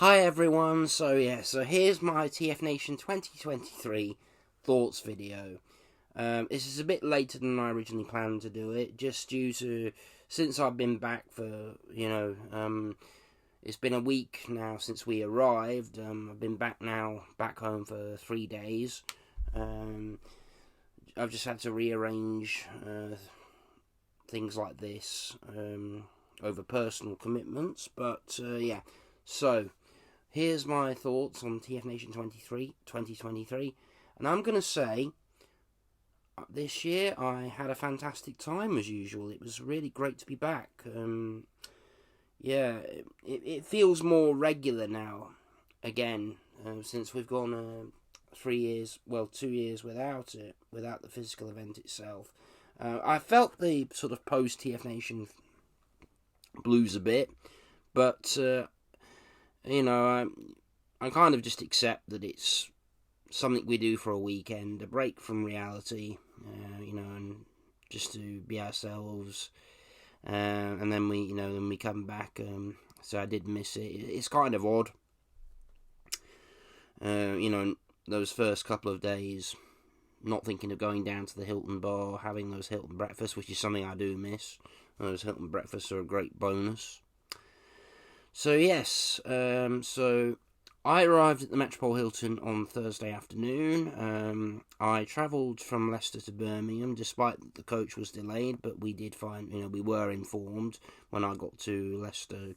Hi everyone, so here's my TFNation 2023 thoughts video. This is a bit later than I originally planned to do it, just due to, since I've been back for, it's been a week now since we arrived. I've been back home for 3 days. I've just had to rearrange things like this over personal commitments, but so here's my thoughts on TFNation 2023, and I'm going to say this year I had a fantastic time as usual. It was really great to be back. It feels more regular now again, since we've gone 2 years without the physical event itself. I felt the sort of post TFNation blues a bit, but I kind of just accept that it's something we do for a weekend, a break from reality, and just to be ourselves, and then we come back. So I did miss it. It's kind of odd, those first couple of days, not thinking of going down to the Hilton bar, having those Hilton breakfasts, which is something I do miss. Those Hilton breakfasts are a great bonus. So yes, so I arrived at the Metropole Hilton on Thursday afternoon. I travelled from Leicester to Birmingham, despite that the coach was delayed, but we did find, we were informed when I got to Leicester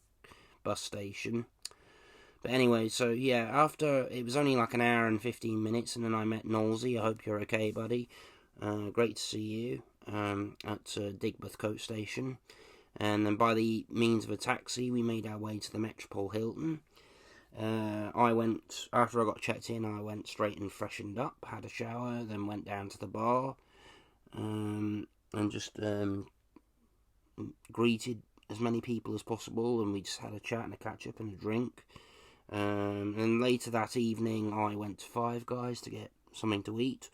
bus station. But anyway, so yeah, after, it was only like an hour and 15 minutes, and then I met Knowlesy. I hope you're okay, buddy. Great to see you at Digbeth coach station. And then by the means of a taxi, we made our way to the Metropole Hilton. After I got checked in, I went straight and freshened up, had a shower, then went down to the bar, and just greeted as many people as possible, and we just had a chat and a catch up and a drink. And later that evening, I went to Five Guys to get something to eat,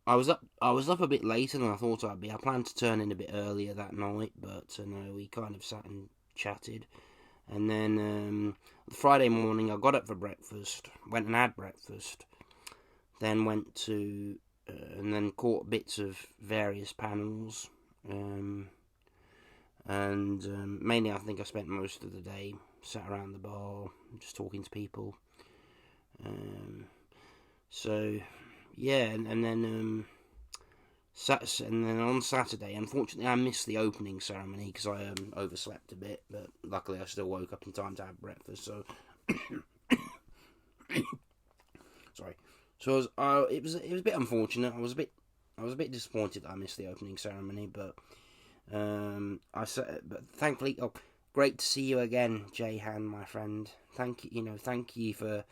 I was up a bit later than I thought I'd be. I planned to turn in a bit earlier that night, but no, we kind of sat and chatted. And then Friday morning, I got up for breakfast, went and had breakfast, then went to and then caught bits of various panels, mainly I think I spent most of the day sat around the bar, just talking to people. And then on Saturday, unfortunately, I missed the opening ceremony because I overslept a bit, but luckily I still woke up in time to have breakfast. So, sorry. So it was a bit unfortunate. I was a bit disappointed that I missed the opening ceremony, but thankfully, great to see you again, Jayhan, my friend. Thank you for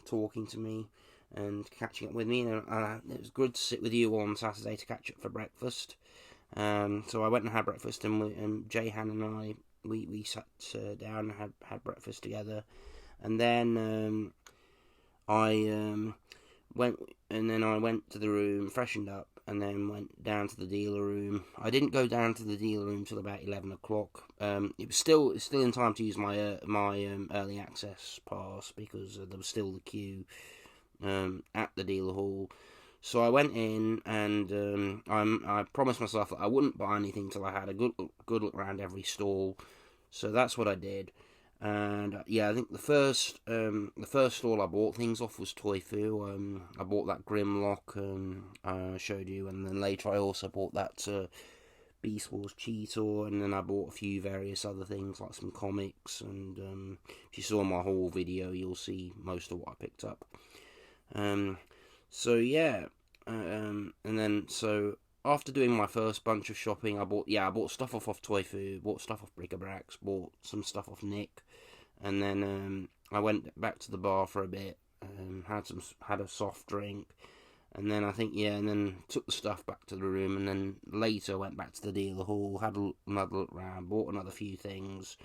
talking to me and catching up with me. It was good to sit with you on Saturday to catch up for breakfast. So I went and had breakfast, and Jayhan and I we sat down and had breakfast together, and then I went to the room, freshened up, and then went down to the dealer room. I didn't go down to the dealer room till about 11 o'clock. It was still in time to use my early access pass because there was still the queue at the dealer hall. So I went in, and I promised myself that I wouldn't buy anything till I had a good look around every stall. So that's what I did. And I think the first stall I bought things off was Toy Fu. I bought that Grimlock I showed you, and then later I also bought that Beast Wars Cheetor, and then I bought a few various other things like some comics. And if you saw my haul video, you'll see most of what I picked up. After doing my first bunch of shopping, I bought stuff off Toy Fu, bought stuff off Bric-a-Brac, bought some stuff off Nick, and then I went back to the bar for a bit, had a soft drink, and then and then took the stuff back to the room, and then later went back to the dealer hall, had another look round, bought another few things,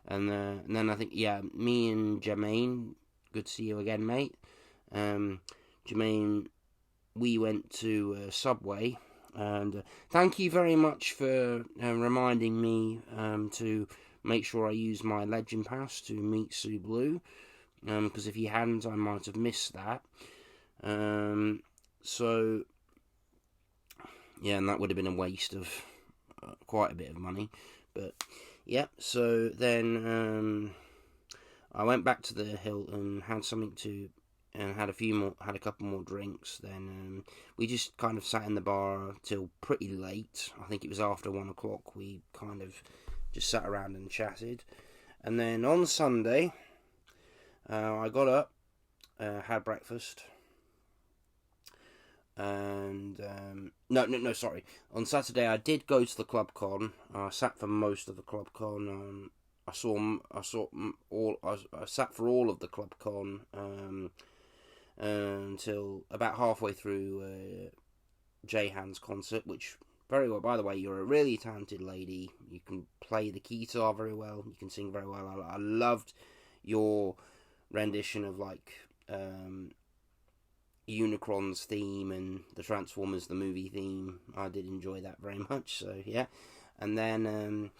and then I think me and Jermaine, good to see you again, mate. Jermaine, we went to Subway And thank you very much for reminding me to make sure I use my Legend Pass to meet Sue Blue, because if you hadn't, I might have missed that. So, yeah, and that would have been a waste of quite a bit of money. But, yeah, so then I went back to the Hilton, had something to, and had a couple more drinks. Then we just kind of sat in the bar till pretty late. I think it was after 1 o'clock. We kind of just sat around and chatted. And then on Sunday, I got up, had breakfast, and sorry. On Saturday, I did go to the Club Con. I sat for most of the Club Con. I sat for all of the Club Con until about halfway through Jayhan's concert, which very well. By the way, you're a really talented lady. You can play the guitar very well. You can sing very well. I loved your rendition of Unicron's theme and the Transformers the movie theme. I did enjoy that very much. So yeah, and then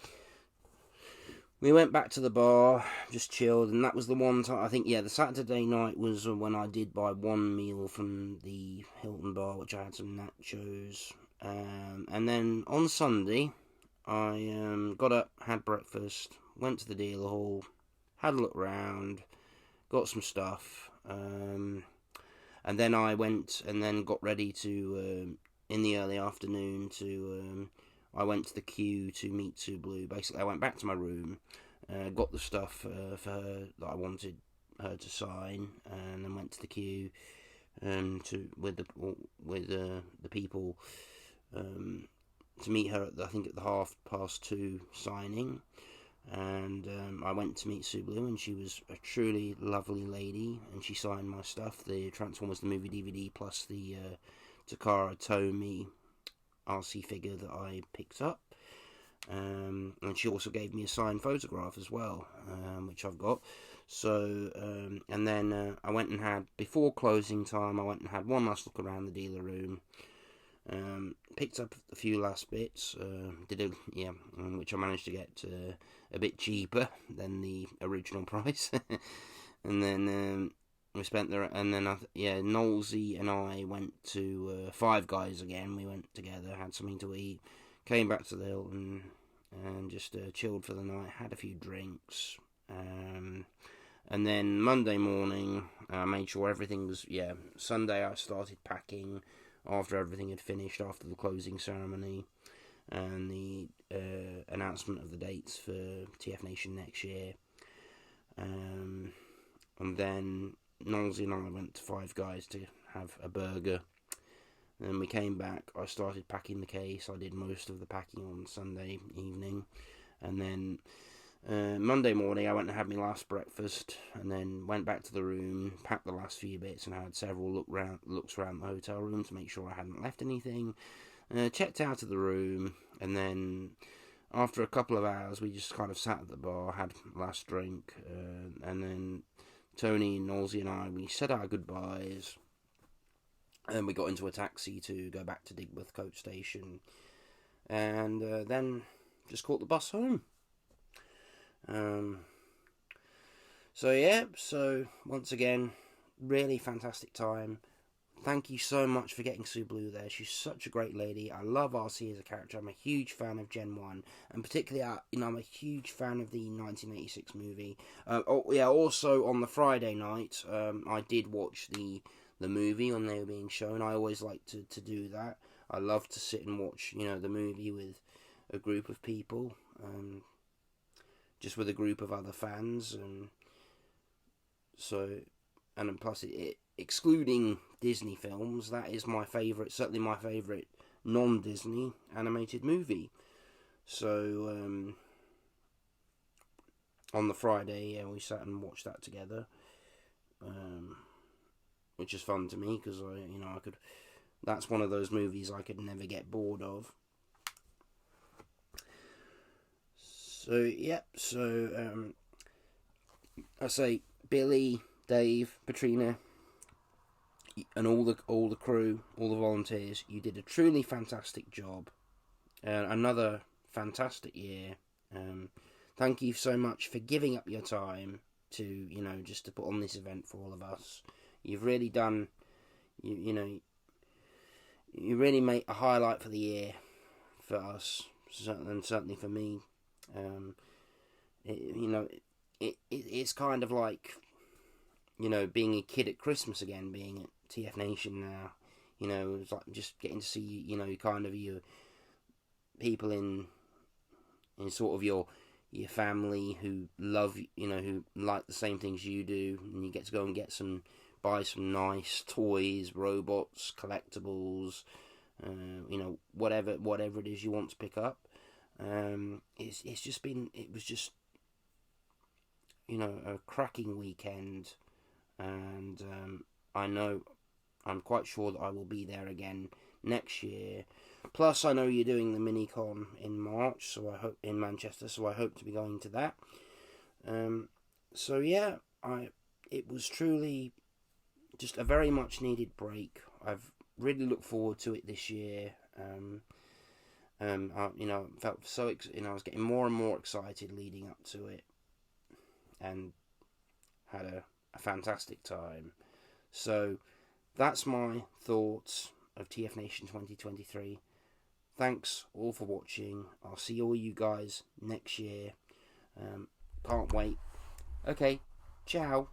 we went back to the bar, just chilled, and that was the one time, I think, yeah, the Saturday night was when I did buy one meal from the Hilton bar, which I had some nachos. And then on Sunday, I got up, had breakfast, went to the dealer hall, had a look round, got some stuff, and then I went and then got ready to, in the early afternoon, I went to the queue to meet Sue Blue. Basically, I went back to my room, got the stuff for her that I wanted her to sign, and then went to the queue with the people to meet her at the 2:30 signing. And I went to meet Sue Blue, and she was a truly lovely lady, and she signed my stuff, the Transformers the movie DVD plus the Takara Tomy RC figure that I picked up, and she also gave me a signed photograph as well, which I've got. So and then I went and had, before closing time, I went and had one last look around the dealer room, picked up a few last bits, which I managed to get a bit cheaper than the original price. And then we spent there, and then Knowlesy and I went to Five Guys again. We went together, had something to eat, came back to the Hilton, and just chilled for the night. Had a few drinks, and then Monday morning, I made sure everything was. Sunday I started packing after everything had finished, after the closing ceremony and the announcement of the dates for TFNation next year. And then Knowlesy and I went to Five Guys to have a burger. Then we came back, I started packing the case. I did most of the packing on Sunday evening. And then Monday morning I went and had my last breakfast, and then went back to the room, packed the last few bits, and had several looks around the hotel room to make sure I hadn't left anything. Checked out of the room, and then after a couple of hours we just kind of sat at the bar, had last drink, and then Tony, Knowlesy and I, we said our goodbyes, and we got into a taxi to go back to Digworth Coach Station, and then just caught the bus home. So once again, really fantastic time. Thank you so much for getting Sue Blue there. She's such a great lady. I love RC as a character. I'm a huge fan of Gen 1. And particularly, I'm a huge fan of the 1986 movie. Also on the Friday night, I did watch the movie when they were being shown. I always like to do that. I love to sit and watch, the movie with a group of people. Just with a group of other fans. And plus, excluding Disney films, that is certainly my favourite non-Disney animated movie. So, on the Friday, we sat and watched that together, which is fun to me, because that's one of those movies I could never get bored of. So, I say, Billy, Dave, Patrina, and all the crew, all the volunteers. You did a truly fantastic job. Another fantastic year. Thank you so much for giving up your time to, just to put on this event for all of us. You've really done, you really made a highlight for the year for us, and certainly for me. It's kind of like, being a kid at Christmas again, being at TFNation now. It's like just getting to see, kind of your people in sort of your family who love, who like the same things you do, and you get to go and buy some nice toys, robots, collectibles, whatever it is you want to pick up. It was just a cracking weekend, and I'm quite sure that I will be there again next year. Plus, I know you're doing the mini-con in March, so I hope in Manchester, so I hope to be going to that. It was truly just a very much needed break. I've really looked forward to it this year. I felt so I was getting more and more excited leading up to it, and had a fantastic time. So that's my thoughts of TFNation 2023. Thanks all for watching. I'll see all you guys next year. Can't wait. Okay, ciao.